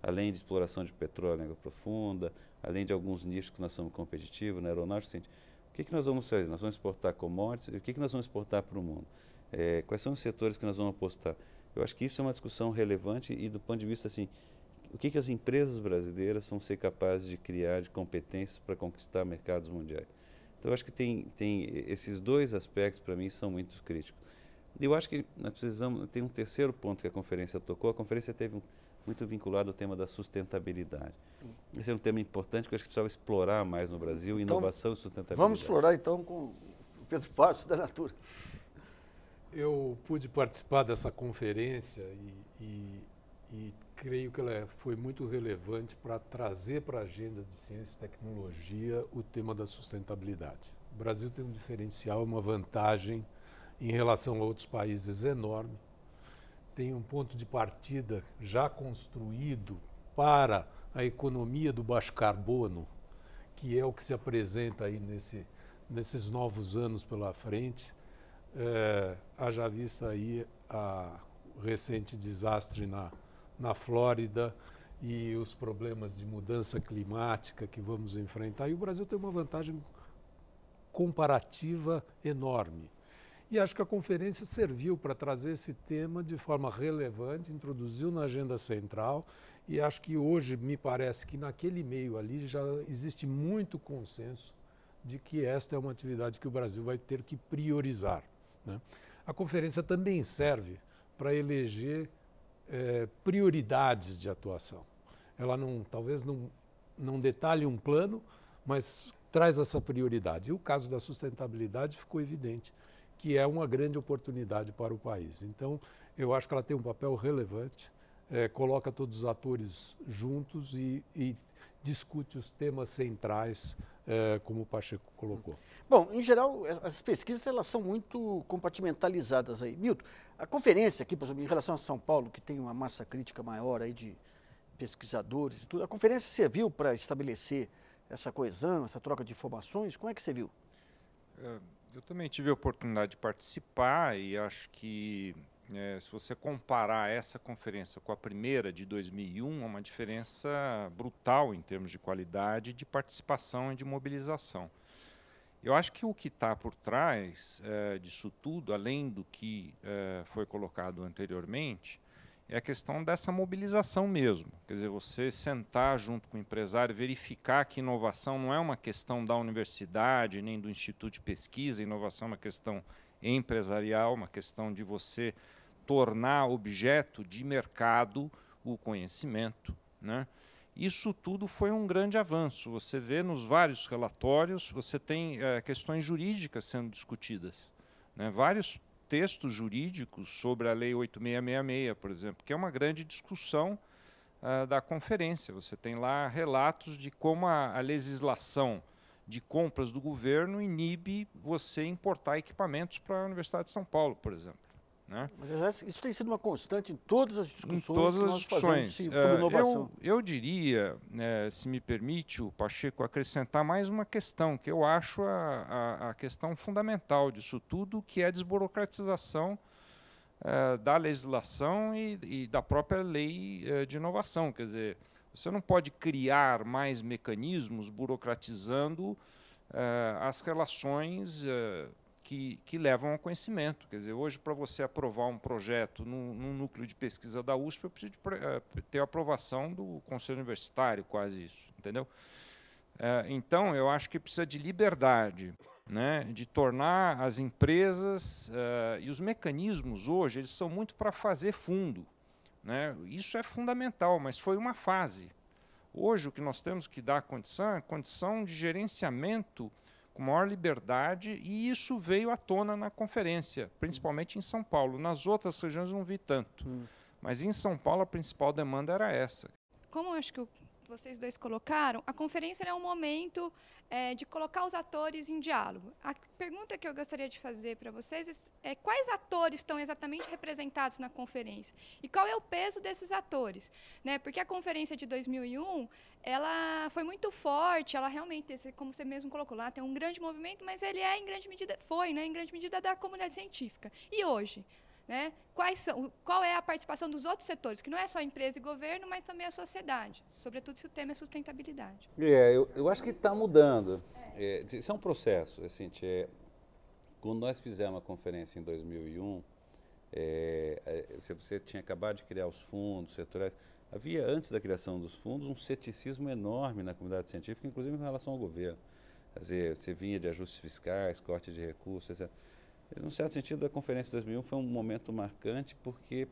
Além de exploração de petróleo em água profunda, além de alguns nichos que nós somos competitivos, na aeronáutica, assim, o que nós vamos fazer? Nós vamos exportar commodities, e o que nós vamos exportar para o mundo? Quais são os setores que nós vamos apostar? Eu acho que isso é uma discussão relevante e do ponto de vista, assim, o que as empresas brasileiras vão ser capazes de criar de competências para conquistar mercados mundiais. Então, eu acho que tem esses dois aspectos, para mim, são muito críticos. Eu acho que nós precisamos, tem um terceiro ponto que a conferência tocou. A conferência teve muito vinculado ao tema da sustentabilidade. Esse é um tema importante que eu acho que precisava explorar mais no Brasil, então, inovação e sustentabilidade. Vamos explorar, então, com o Pedro Passos, da Natura. Eu pude participar dessa conferência e creio que ela foi muito relevante para trazer para a agenda de ciência e tecnologia o tema da sustentabilidade. O Brasil tem um diferencial, uma vantagem em relação a outros países enorme. Tem um ponto de partida já construído para a economia do baixo carbono, que é o que se apresenta aí nesses novos anos pela frente. Haja vista aí o recente desastre na Flórida e os problemas de mudança climática que vamos enfrentar. E o Brasil tem uma vantagem comparativa enorme. E acho que a conferência serviu para trazer esse tema de forma relevante, introduziu na agenda central, e acho que hoje me parece que naquele meio ali já existe muito consenso de que esta é uma atividade que o Brasil vai ter que priorizar, né? A conferência também serve para eleger prioridades de atuação. Ela talvez não detalhe um plano, mas traz essa prioridade. E o caso da sustentabilidade ficou evidente que é uma grande oportunidade para o país. Então, eu acho que ela tem um papel relevante, coloca todos os atores juntos e discute os temas centrais, como o Pacheco colocou. Bom, em geral, as pesquisas elas são muito compartimentalizadas aí. Milton, a conferência aqui, por exemplo, em relação a São Paulo, que tem uma massa crítica maior aí de pesquisadores e tudo, a conferência serviu para estabelecer essa coesão, essa troca de informações? Como é que você viu? Eu também tive a oportunidade de participar e acho que se você comparar essa conferência com a primeira de 2001, é uma diferença brutal em termos de qualidade, de participação e de mobilização. Eu acho que o que está por trás disso tudo, além do que foi colocado anteriormente, é a questão dessa mobilização mesmo. Quer dizer, você sentar junto com o empresário, verificar que inovação não é uma questão da universidade, nem do Instituto de Pesquisa, inovação é uma questão empresarial, uma questão de você tornar objeto de mercado o conhecimento, né? Isso tudo foi um grande avanço. Você vê nos vários relatórios, você tem questões jurídicas sendo discutidas, né? Vários textos jurídicos sobre a Lei 8666, por exemplo, que é uma grande discussão da conferência. Você tem lá relatos de como a legislação de compras do governo inibe você importar equipamentos para a Universidade de São Paulo, por exemplo, né? Mas isso tem sido uma constante em todas as discussões que nós fazemos sobre inovação. Eu diria, se me permite, o Pacheco, acrescentar mais uma questão, que eu acho a questão fundamental disso tudo, que é a desburocratização da legislação e da própria lei de inovação. Quer dizer, você não pode criar mais mecanismos burocratizando as relações que levam ao conhecimento. Quer dizer, hoje, para você aprovar um projeto num núcleo de pesquisa da USP, eu preciso ter a aprovação do Conselho Universitário, quase isso, entendeu? Então, eu acho que precisa de liberdade, né, de tornar as empresas e os mecanismos hoje, eles são muito para fazer fundo, né? Isso é fundamental, mas foi uma fase. Hoje, o que nós temos que dar condição é condição de gerenciamento com maior liberdade, e isso veio à tona na conferência, principalmente em São Paulo. Nas outras regiões não vi tanto, mas em São Paulo a principal demanda era essa. Como eu acho que vocês dois colocaram, a conferência é um momento de colocar os atores em diálogo. A pergunta que eu gostaria de fazer para vocês é quais atores estão exatamente representados na conferência e qual é o peso desses atores, né? Porque a conferência de 2001 ela foi muito forte, ela realmente, como você mesmo colocou lá, tem um grande movimento, mas ele é em grande medida em grande medida da comunidade científica. E hoje, né? Qual é a participação dos outros setores, que não é só empresa e governo, mas também a sociedade, sobretudo se o tema é sustentabilidade? Eu acho que está mudando. Isso é um processo. Assim, quando nós fizemos a conferência em 2001, você tinha acabado de criar os fundos setoriais. Havia, antes da criação dos fundos, um ceticismo enorme na comunidade científica, inclusive em relação ao governo. Quer dizer, você vinha de ajustes fiscais, corte de recursos, etc. Num certo sentido, a conferência de 2001 foi um momento marcante porque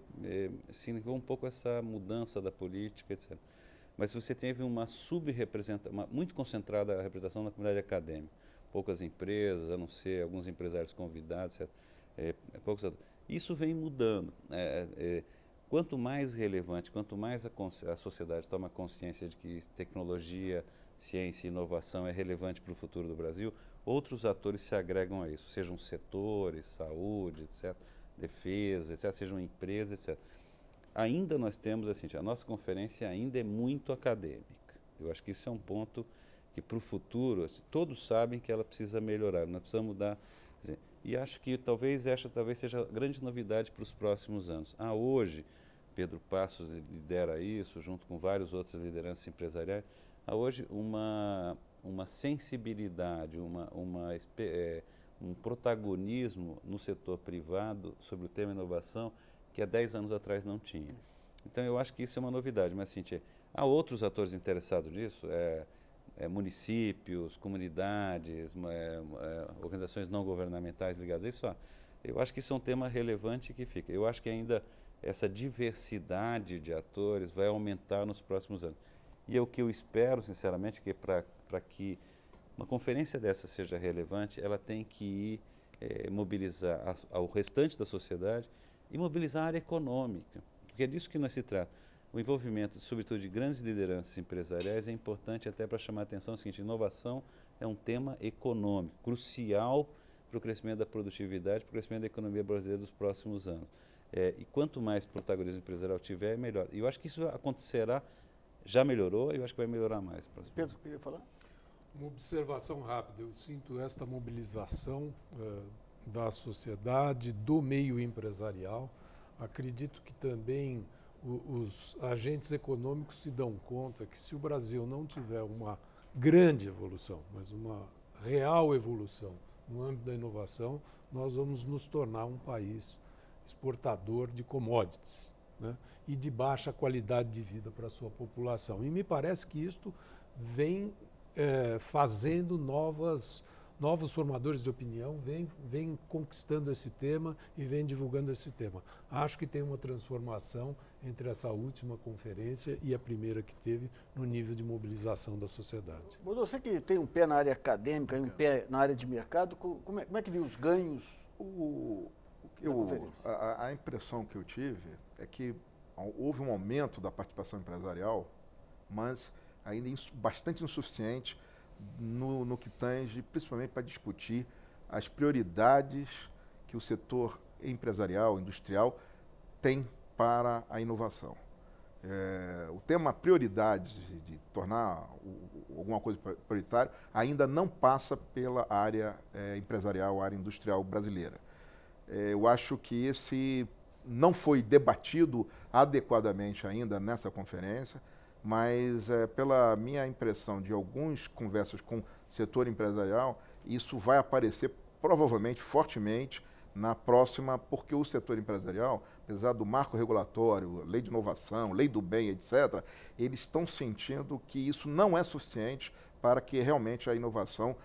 significou um pouco essa mudança da política, etc. Mas você teve uma subrepresentação, muito concentrada a representação na comunidade acadêmica. Poucas empresas, a não ser alguns empresários convidados, etc. Isso vem mudando. Quanto mais relevante, quanto mais a sociedade toma consciência de que tecnologia, ciência e inovação é relevante para o futuro do Brasil, outros atores se agregam a isso, sejam setores, saúde, etc., defesa, etc., sejam empresas, etc. Ainda nós temos, assim, a nossa conferência ainda é muito acadêmica. Eu acho que isso é um ponto que, para o futuro, assim, todos sabem que ela precisa melhorar, nós precisamos mudar. E acho que talvez seja a grande novidade para os próximos anos. Hoje, Pedro Passos lidera isso, junto com várias outras lideranças empresariais, há hoje uma sensibilidade, um protagonismo no setor privado sobre o tema inovação que há 10 anos atrás não tinha. Então, eu acho que isso é uma novidade, mas assim, há outros atores interessados nisso, municípios, comunidades, organizações não governamentais ligadas a isso. Eu acho que isso é um tema relevante que fica. Eu acho que ainda essa diversidade de atores vai aumentar nos próximos anos. E o que eu espero, sinceramente, que para que uma conferência dessa seja relevante, ela tem que mobilizar o restante da sociedade e mobilizar a área econômica, porque é disso que nós se trata. O envolvimento, sobretudo, de grandes lideranças empresariais é importante até para chamar a atenção. É o seguinte: inovação é um tema econômico, crucial para o crescimento da produtividade, para o crescimento da economia brasileira dos próximos anos. E quanto mais protagonismo empresarial tiver, melhor. E eu acho que isso acontecerá, já melhorou e eu acho que vai melhorar mais. Pedro, queria falar? Uma observação rápida. Eu sinto esta mobilização da sociedade, do meio empresarial. Acredito que também os agentes econômicos se dão conta que se o Brasil não tiver uma grande evolução, mas uma real evolução no âmbito da inovação, nós vamos nos tornar um país exportador de commodities, né? E de baixa qualidade de vida para a sua população. E me parece que isto vem fazendo novos formadores de opinião, vem conquistando esse tema e vem divulgando esse tema. Acho que tem uma transformação entre essa última conferência e a primeira que teve no nível de mobilização da sociedade. Você que tem um pé na área acadêmica e um pé na área de mercado, como é que viu os ganhos da conferência? A impressão que eu tive é que houve um aumento da participação empresarial, mas ainda bastante insuficiente no que tange, principalmente para discutir as prioridades que o setor empresarial, industrial, tem para a inovação. O tema prioridade de tornar alguma coisa prioritária ainda não passa pela área empresarial, área industrial brasileira. Eu acho que esse não foi debatido adequadamente ainda nessa conferência, mas pela minha impressão de algumas conversas com o setor empresarial, isso vai aparecer provavelmente, fortemente, na próxima, porque o setor empresarial, apesar do marco regulatório, lei de inovação, lei do bem, etc., eles estão sentindo que isso não é suficiente para que realmente a inovação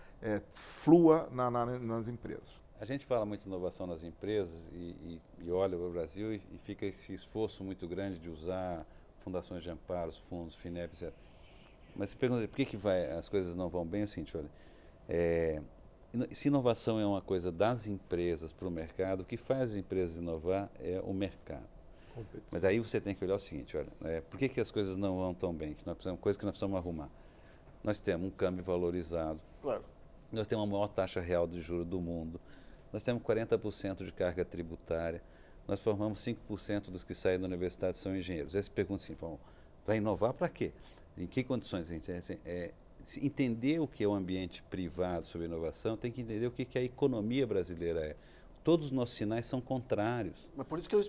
flua nas empresas. A gente fala muito de inovação nas empresas e olha para o Brasil e fica esse esforço muito grande de usar fundações de amparo, fundos, FINEP, etc. Mas você pergunta, por que as coisas não vão bem? É o seguinte, olha, se inovação é uma coisa das empresas para o mercado, o que faz as empresas inovar é o mercado. Mas aí você tem que olhar o seguinte, olha, por que as coisas não vão tão bem? Coisa que nós precisamos arrumar. Nós temos um câmbio valorizado, claro. Nós temos a maior taxa real de juros do mundo, nós temos 40% de carga tributária, nós formamos 5% dos que saem da universidade são engenheiros. Aí você pergunta assim, vai inovar para quê? Em que condições? Se entender o que é o ambiente privado sobre inovação, tem que entender o que a economia brasileira é. Todos os nossos sinais são contrários. Mas por isso que eu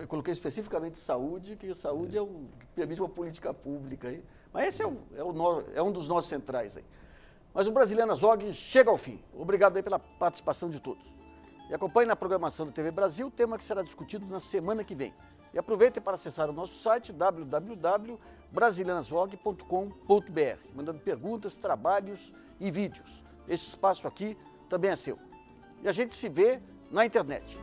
coloquei especificamente saúde, que saúde é a mesma política pública aí. Mas esse é um dos nossos centrais aí. Mas o Brasiliana Zog chega ao fim. Obrigado aí pela participação de todos. E acompanhe na programação da TV Brasil o tema que será discutido na semana que vem. E aproveitem para acessar o nosso site www.brasilianazog.com.br, mandando perguntas, trabalhos e vídeos. Esse espaço aqui também é seu. E a gente se vê na internet.